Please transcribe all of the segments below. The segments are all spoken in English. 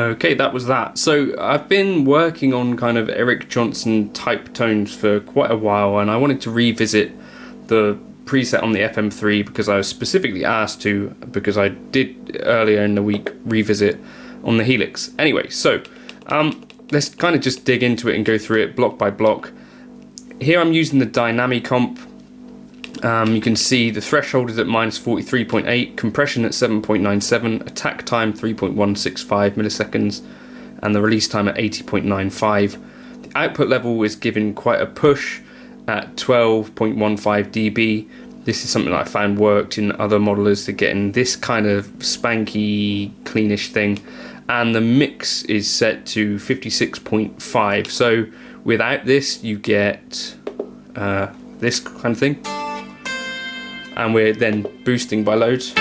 Okay, that was that. So I've been working on kind of Eric Johnson type tones for quite a while, and I wanted to revisit the preset on the FM3 because I was specifically asked to, because I did earlier in the week revisit on the Helix. Anyway, so let's kind of just dig into it and go through it block by block. Here I'm using the dynamic comp. You can see the threshold is at -43.8, compression at 7.97, attack time 3.165 milliseconds, and the release time at 80.95. The output level is given quite a push at 12.15 dB. This is something that I found worked in other modelers to get in this kind of spanky, cleanish thing. And the mix is set to 56.5. So without this, you get this kind of thing. And we're then boosting by loads.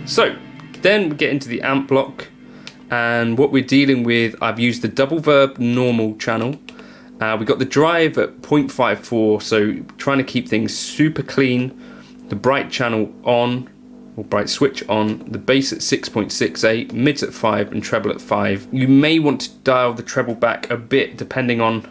So then we get into the amp block, and what we're dealing with, I've used the double verb normal channel. We got the drive at 0.54, so trying to keep things super clean. The bright channel on, or bright switch on, the bass at 6.68, mids at 5, and treble at 5. You may want to dial the treble back a bit depending on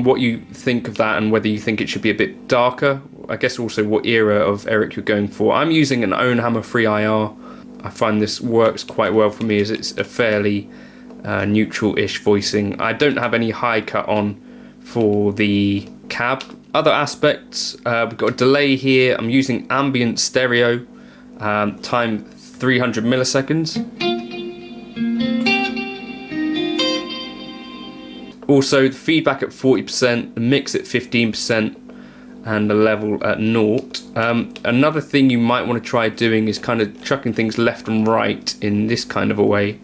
what you think of that and whether you think it should be a bit darker. I guess also what era of Eric you're going for. I'm using an Own Hammer 3 IR. I find this works quite well for me as it's a fairly neutral-ish voicing. I don't have any high cut on for the cab. Other aspects, we've got a delay here. I'm using ambient stereo, time 300 milliseconds. Also, the feedback at 40%, the mix at 15%, and the level at 0. Another thing you might want to try doing is kind of chucking things left and right in this kind of a way.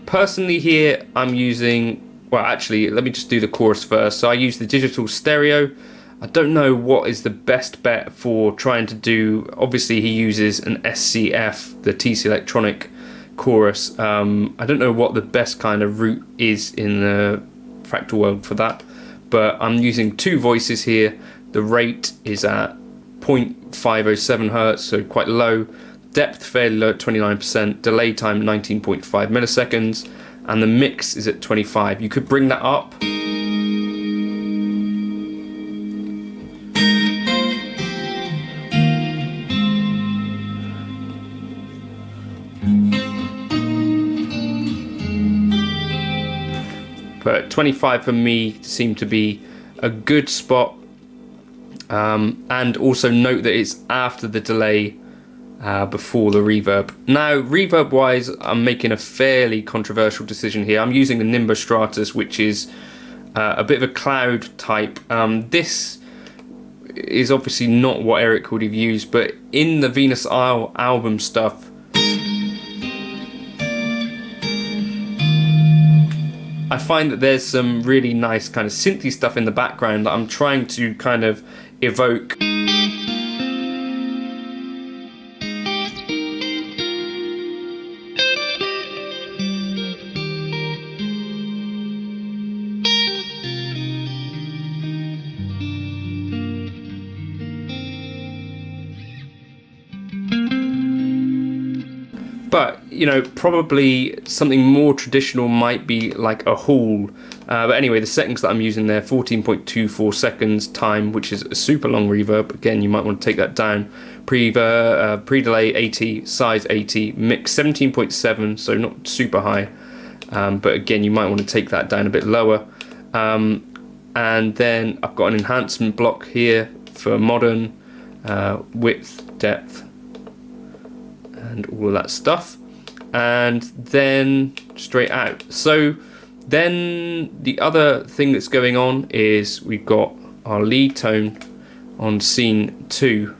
Personally here, I'm using, well actually let me just do the chorus first. So I use the digital stereo. I don't know what is the best bet for trying to do, obviously he uses an SCF, the TC Electronic chorus. I don't know what the best kind of route is in the Fractal world for that, but I'm using two voices here. The rate is at 0.507 Hertz, so quite low. Depth fairly low at 29%, delay time 19.5 milliseconds, and the mix is at 25. You could bring that up. But 25 for me seemed to be a good spot. And also note that it's after the delay, before the reverb. Now, reverb wise, I'm making a fairly controversial decision here. I'm using the Nimbus Stratus, which is a bit of a cloud type. This is obviously not what Eric would have used, but in the Venus Isle album stuff, I find that there's some really nice kind of synthy stuff in the background that I'm trying to kind of evoke. But, you know, probably something more traditional might be like a hall. But anyway, the settings that I'm using there, 14.24 seconds time, which is a super long reverb. Again, you might want to take that down. Pre-delay 80, size 80, mix 17.7, so not super high. But again, you might want to take that down a bit lower. And then I've got an enhancement block here for modern, width, depth, and all of that stuff, and then straight out. So then the other thing that's going on is we've got our lead tone on scene 2.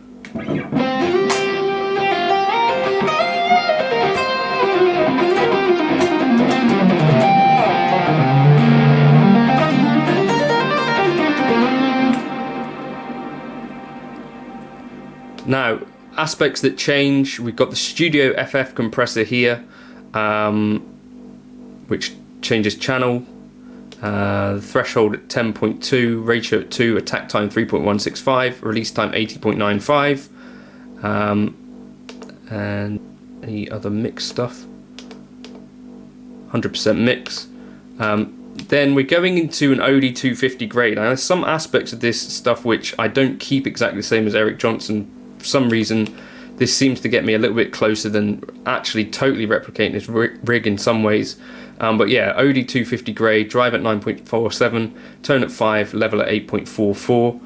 Now, aspects that change, we've got the Studio FF compressor here, which changes channel, threshold at 10.2, ratio at 2, attack time 3.165, release time 80.95, and any other mix stuff, 100% mix. Then we're going into an OD250 grade. Now, there's some aspects of this stuff which I don't keep exactly the same as Eric Johnson. For some reason, this seems to get me a little bit closer than actually totally replicating this rig in some ways. But yeah, OD250 grade, drive at 9.47, tone at 5, level at 8.44.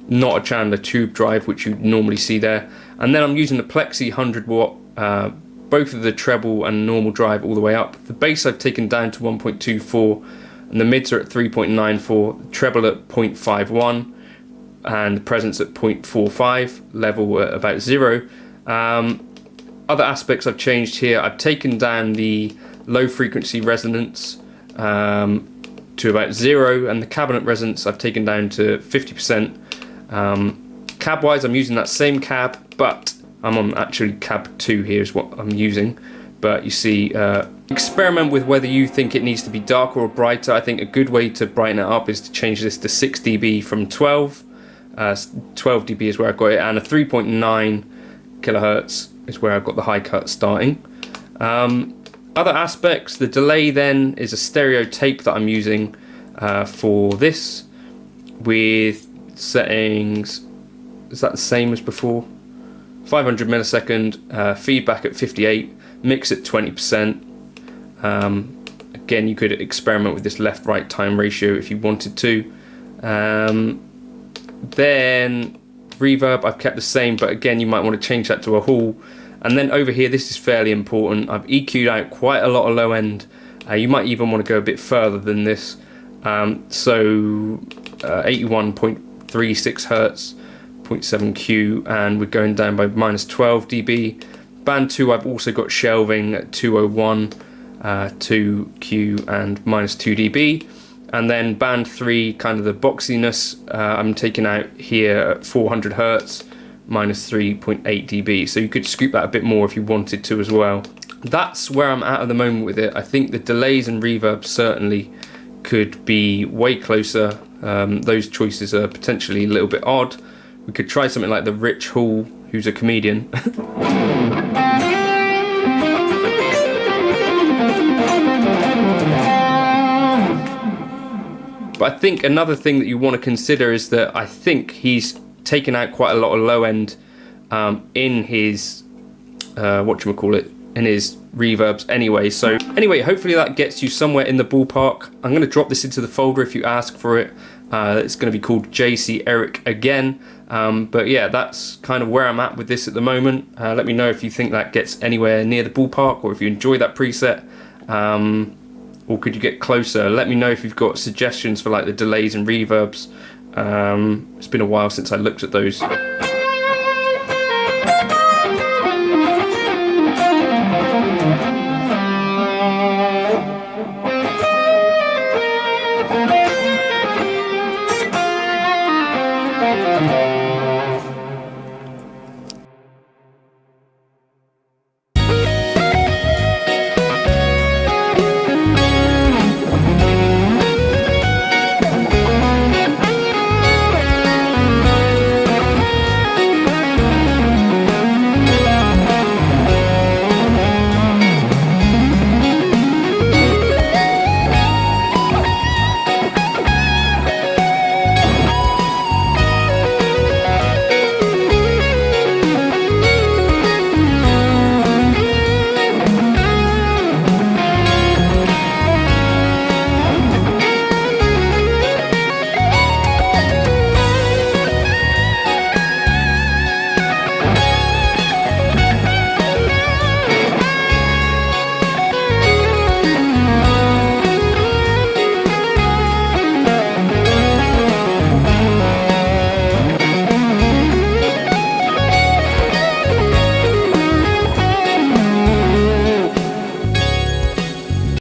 Not a Chandler tube drive, which you normally see there. And then I'm using the Plexi 100 watt, both of the treble and normal drive all the way up. The bass I've taken down to 1.24, and the mids are at 3.94, treble at 0.51, and the presence at 0.45, level at about 0. Other aspects I've changed here, I've taken down the low frequency resonance to about 0, and the cabinet resonance I've taken down to 50%. Cab wise, I'm using that same cab, but I'm on actually cab 2 here is what I'm using. But you see, experiment with whether you think it needs to be darker or brighter. I think a good way to brighten it up is to change this to 6 dB from 12. 12 dB is where I've got it, and a 3.9 kilohertz is where I've got the high cut starting. Other aspects, the delay then is a stereo tape that I'm using for this, with settings, is that the same as before? 500 millisecond, feedback at 58, mix at 20%. Again, you could experiment with this left-right time ratio if you wanted to. Then reverb I've kept the same, but again you might want to change that to a hall. And then over here, this is fairly important, I've EQ'd out quite a lot of low end. You might even want to go a bit further than this. So 81.36 Hertz, 0.7 Q, and we're going down by minus 12 dB. Band 2 I've also got shelving at 201, 2 Q and minus 2 dB. And then band 3, kind of the boxiness, I'm taking out here at 400 Hertz, minus 3.8 dB. So you could scoop that a bit more if you wanted to as well. That's where I'm at the moment with it. I think the delays and reverb certainly could be way closer. Those choices are potentially a little bit odd. We could try something like the Rich Hall, who's a comedian. But I think another thing that you want to consider is that I think he's taken out quite a lot of low end in his in his reverbs anyway. So anyway, hopefully that gets you somewhere in the ballpark. I'm going to drop this into the folder if you ask for it. It's going to be called JC Eric again. But yeah, that's kind of where I'm at with this at the moment. Let me know if you think that gets anywhere near the ballpark, or if you enjoy that preset. Or could you get closer? Let me know if you've got suggestions for like the delays and reverbs. It's been a while since I looked at those.